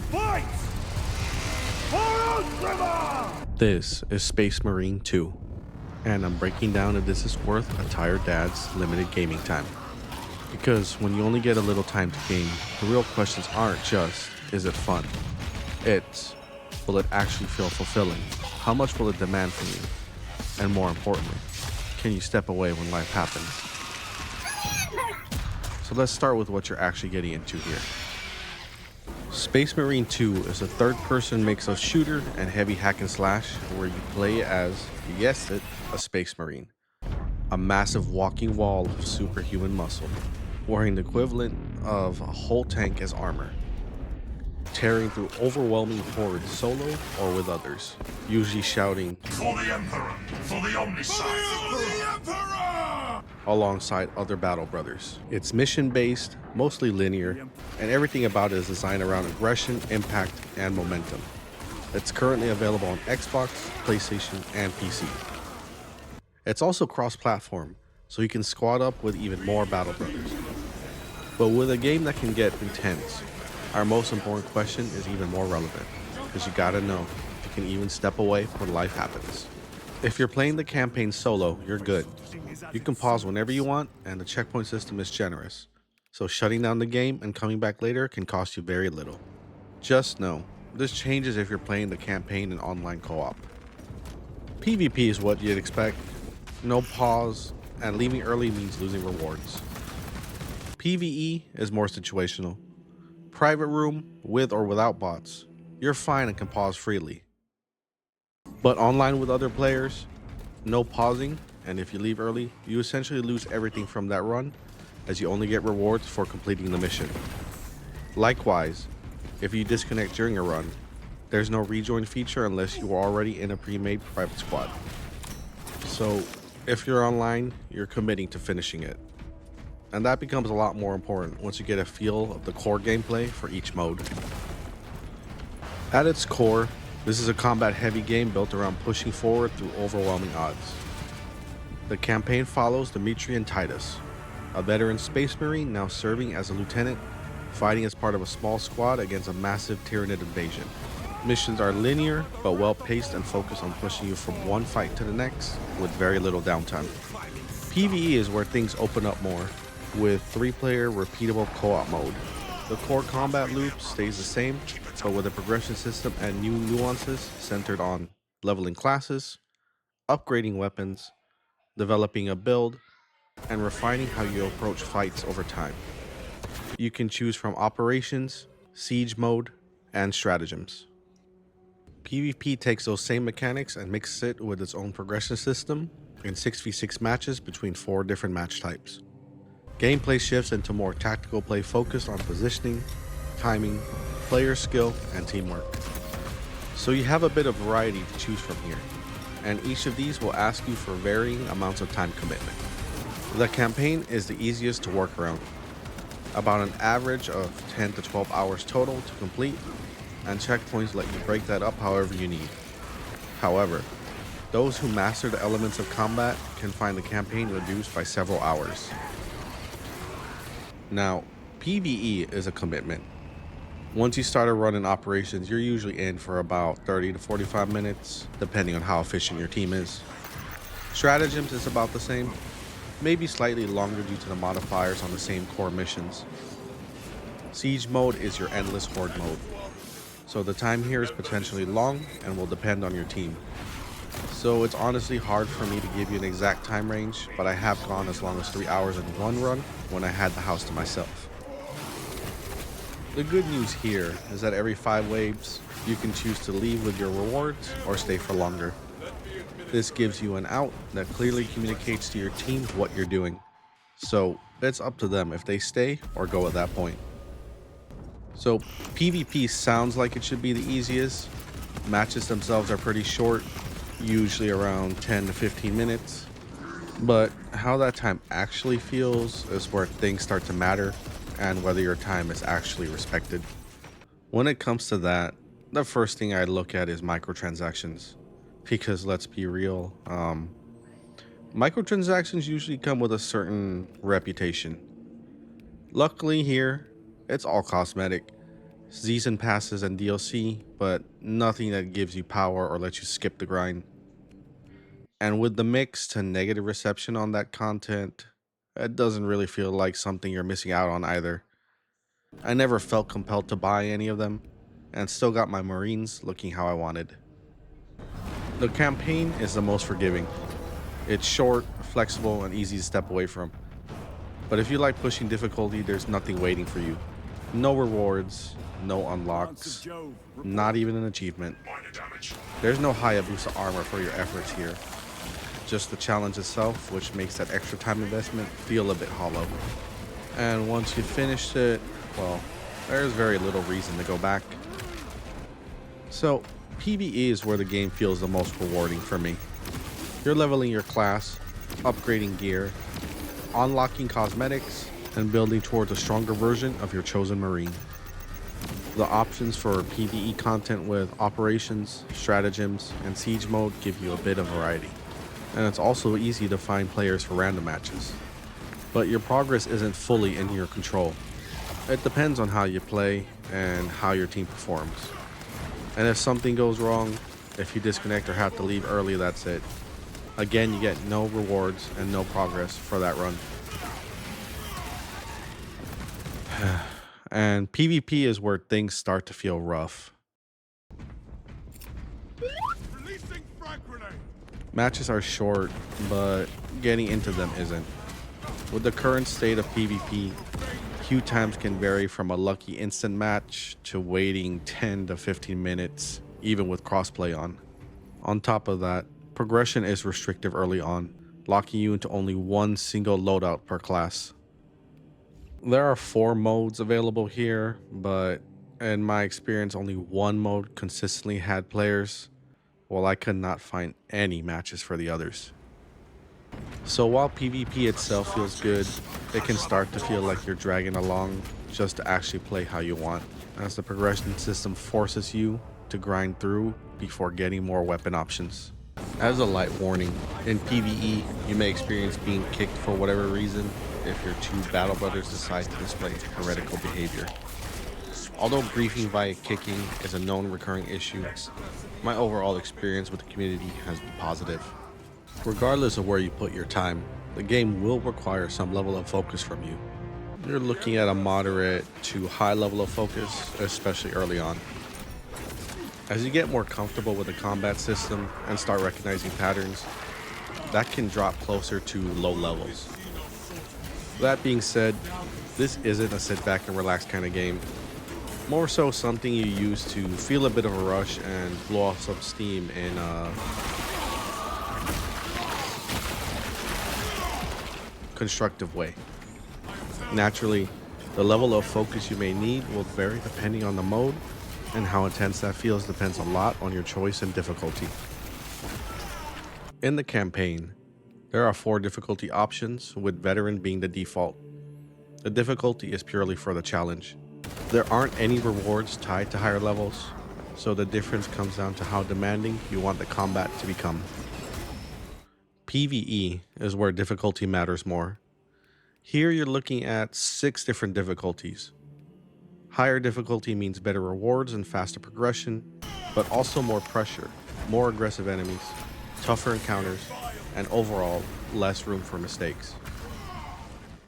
fights for Ultima! This is Space Marine 2, and I'm breaking down if this is worth a Tired Dad's limited gaming time. Because when you only get a little time to game, the real questions aren't just, is it fun? It's, will it actually feel fulfilling? How much will it demand from you? And more importantly, can you step away when life happens? So let's start with what you're actually getting into here. Space Marine 2 is a third-person mix of shooter and heavy hack and slash where you play as, you guessed it, a Space Marine. A massive walking wall of superhuman muscle, wearing the equivalent of a whole tank as armor. Tearing through overwhelming hordes solo or with others, usually shouting, "For the Emperor! For the Omnicide! For the Emperor!" alongside other battle brothers. It's mission-based, mostly linear, and everything about it is designed around aggression, impact, and momentum. It's currently available on Xbox, PlayStation, and PC. It's also cross-platform, so you can squad up with even more battle brothers. But with a game that can get intense, our most important question is even more relevant, because you gotta know if you can even step away when life happens. If you're playing the campaign solo, you're good. You can pause whenever you want, and the checkpoint system is generous. So shutting down the game and coming back later can cost you very little. Just know, this changes if you're playing the campaign in online co-op. PvP is what you'd expect. No pause, and leaving early means losing rewards. PvE is more situational. Private room, with or without bots, you're fine and can pause freely. But online with other players, no pausing, and if you leave early, you essentially lose everything from that run, as you only get rewards for completing the mission. Likewise, if you disconnect during a run, there's no rejoin feature unless you are already in a pre-made private squad. So, if you're online, you're committing to finishing it. And that becomes a lot more important once you get a feel of the core gameplay for each mode. At its core, this is a combat-heavy game built around pushing forward through overwhelming odds. The campaign follows Dimitri and Titus, a veteran Space Marine now serving as a lieutenant, fighting as part of a small squad against a massive Tyranid invasion. Missions are linear, but well-paced and focused on pushing you from one fight to the next with very little downtime. PvE is where things open up more, with 3-player repeatable co-op mode. The core combat loop stays the same, but with a progression system and new nuances centered on leveling classes, upgrading weapons, developing a build, and refining how you approach fights over time. You can choose from operations, siege mode, and stratagems. PvP takes those same mechanics and mixes it with its own progression system in 6v6 matches between 4 different match types. Gameplay shifts into more tactical play focused on positioning, timing, player skill, and teamwork. So you have a bit of variety to choose from here, and each of these will ask you for varying amounts of time commitment. The campaign is the easiest to work around, about an average of 10 to 12 hours total to complete, and checkpoints let you break that up however you need. However, those who master the elements of combat can find the campaign reduced by several hours. Now, PvE is a commitment. Once you start a run in operations, you're usually in for about 30 to 45 minutes, depending on how efficient your team is. Stratagems is about the same, maybe slightly longer due to the modifiers on the same core missions. Siege mode is your endless horde mode, so the time here is potentially long and will depend on your team. So it's honestly hard for me to give you an exact time range, but I have gone as long as 3 hours in one run when I had the house to myself. The good news here is that every 5 waves, you can choose to leave with your rewards or stay for longer. This gives you an out that clearly communicates to your team what you're doing. So it's up to them if they stay or go at that point. So PvP sounds like it should be the easiest. Matches themselves are pretty short, usually around 10 to 15 minutes. But how that time actually feels is where things start to matter and whether your time is actually respected. When it comes to that, the first thing I look at is microtransactions. Because let's be real, microtransactions usually come with a certain reputation. Luckily here, it's all cosmetic, season passes and DLC, but nothing that gives you power or lets you skip the grind. And with the mixed to negative reception on that content, it doesn't really feel like something you're missing out on either. I never felt compelled to buy any of them, and still got my Marines looking how I wanted. The campaign is the most forgiving. It's short, flexible, and easy to step away from. But if you like pushing difficulty, there's nothing waiting for you. No rewards, no unlocks, not even an achievement. Minor damage. There's no Hayabusa armor for your efforts here. Just the challenge itself, which makes that extra time investment feel a bit hollow. And once you finished it, well, there's very little reason to go back. So, PvE is where the game feels the most rewarding for me. You're leveling your class, upgrading gear, unlocking cosmetics, and building towards a stronger version of your chosen Marine. The options for PvE content with operations, stratagems, and siege mode give you a bit of variety. And it's also easy to find players for random matches. But your progress isn't fully in your control. It depends on how you play and how your team performs. And if something goes wrong, if you disconnect or have to leave early, that's it. Again, you get no rewards and no progress for that run. And PvP is where things start to feel rough. Releasing frag grenade. Matches are short, but getting into them isn't. With the current state of PvP, queue times can vary from a lucky instant match to waiting 10 to 15 minutes, even with crossplay on. On top of that, progression is restrictive early on, locking you into only one single loadout per class. There are 4 modes available here, but in my experience, only one mode consistently had players, while I could not find any matches for the others. So while PvP itself feels good, it can start to feel like you're dragging along just to actually play how you want, as the progression system forces you to grind through before getting more weapon options. As a light warning, in PvE, you may experience being kicked for whatever reason if your 2 battle brothers decide to display heretical behavior. Although griefing via kicking is a known recurring issue, my overall experience with the community has been positive. Regardless of where you put your time, the game will require some level of focus from you. You're looking at a moderate to high level of focus, especially early on. As you get more comfortable with the combat system and start recognizing patterns, that can drop closer to low levels. That being said, this isn't a sit back and relax kind of game. More so something you use to feel a bit of a rush and blow off some steam in a constructive way. Naturally, the level of focus you may need will vary depending on the mode, and how intense that feels depends a lot on your choice and difficulty. In the campaign, there are 4 difficulty options, with veteran being the default. The difficulty is purely for the challenge. There aren't any rewards tied to higher levels, so the difference comes down to how demanding you want the combat to become. PvE is where difficulty matters more. Here you're looking at 6 different difficulties. Higher difficulty means better rewards and faster progression, but also more pressure, more aggressive enemies, tougher encounters, and overall less room for mistakes.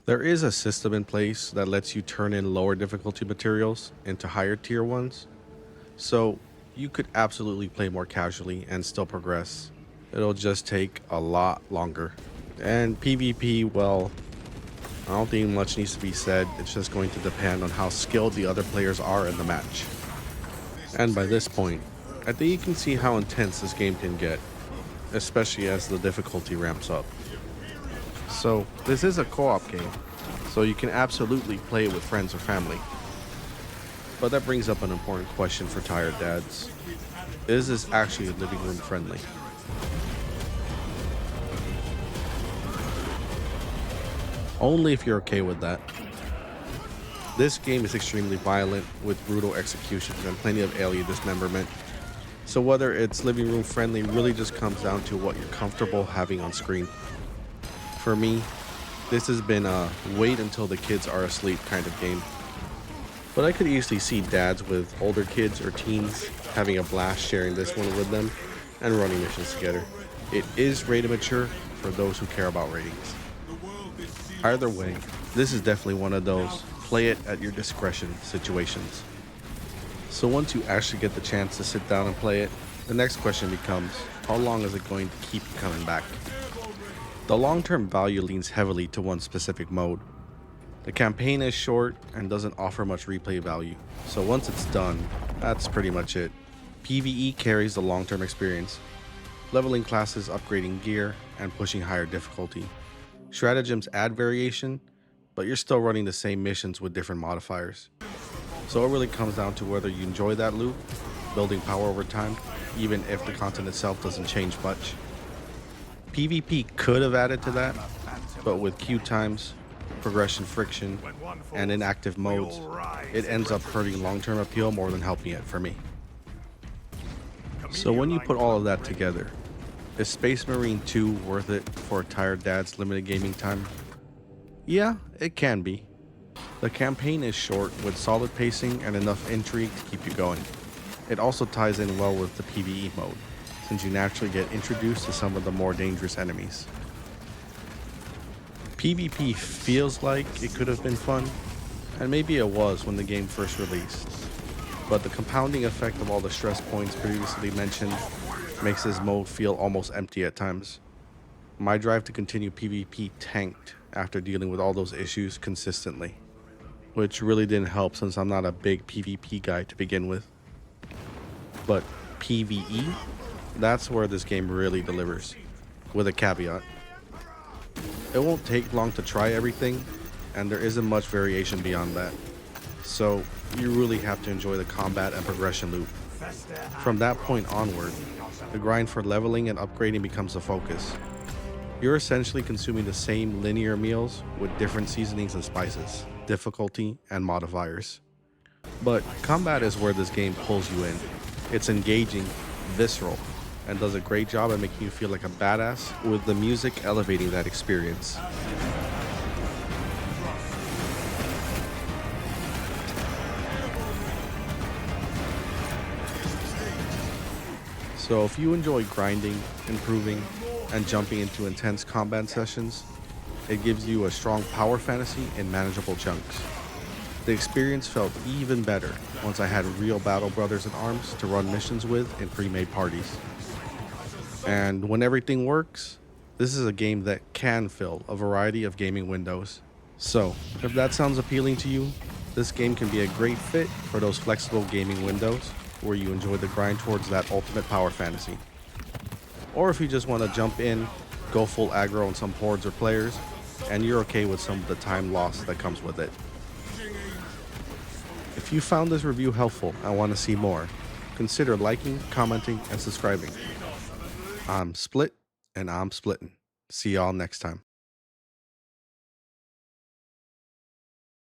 There is a system in place that lets you turn in lower difficulty materials into higher tier ones, so you could absolutely play more casually and still progress. It'll just take a lot longer. And PvP, well, I don't think much needs to be said. It's just going to depend on how skilled the other players are in the match. And by this point, I think you can see how intense this game can get, especially as the difficulty ramps up. So this is a co-op game, so you can absolutely play it with friends or family. But that brings up an important question for tired dads. Is this actually living room friendly? Only if you're okay with that. This game is extremely violent, with brutal executions and plenty of alien dismemberment. So whether it's living room friendly really just comes down to what you're comfortable having on screen. For me, this has been a wait until the kids are asleep kind of game. But I could easily see dads with older kids or teens having a blast sharing this one with them and running missions together. It is rated mature for those who care about ratings. Either way, this is definitely one of those play it at your discretion situations. So once you actually get the chance to sit down and play it, the next question becomes, how long is it going to keep coming back? The long-term value leans heavily to one specific mode. The campaign is short and doesn't offer much replay value, so once it's done, that's pretty much it. PvE carries the long-term experience, leveling classes, upgrading gear, and pushing higher difficulty. Stratagems add variation, but you're still running the same missions with different modifiers. So it really comes down to whether you enjoy that loop, building power over time, even if the content itself doesn't change much. PvP could have added to that, but with queue times, progression friction, and inactive modes, it ends up hurting long-term appeal more than helping it for me. So when you put all of that together, is Space Marine 2 worth it for a Tired Dad's limited gaming time? Yeah, it can be. The campaign is short with solid pacing and enough intrigue to keep you going. It also ties in well with the PvE mode, since you naturally get introduced to some of the more dangerous enemies. PvP feels like it could have been fun, and maybe it was when the game first released, but the compounding effect of all the stress points previously mentioned makes this mode feel almost empty at times. My drive to continue PvP tanked after dealing with all those issues consistently, which really didn't help since I'm not a big PvP guy to begin with. But PvE, that's where this game really delivers, with a caveat. It won't take long to try everything, and there isn't much variation beyond that. So you really have to enjoy the combat and progression loop. From that point onward, the grind for leveling and upgrading becomes the focus. You're essentially consuming the same linear meals with different seasonings and spices, difficulty, and modifiers. But combat is where this game pulls you in. It's engaging, visceral, and does a great job at making you feel like a badass, with the music elevating that experience. So if you enjoy grinding, improving, and jumping into intense combat sessions, it gives you a strong power fantasy in manageable chunks. The experience felt even better once I had real battle brothers in arms to run missions with in pre-made parties. And when everything works, this is a game that can fill a variety of gaming windows. So if that sounds appealing to you, this game can be a great fit for those flexible gaming windows where you enjoy the grind towards that ultimate power fantasy. Or if you just want to jump in, go full aggro on some hordes or players, and you're okay with some of the time loss that comes with it. If you found this review helpful and want to see more, consider liking, commenting, and subscribing. I'm Split, and I'm splitting. See y'all next time.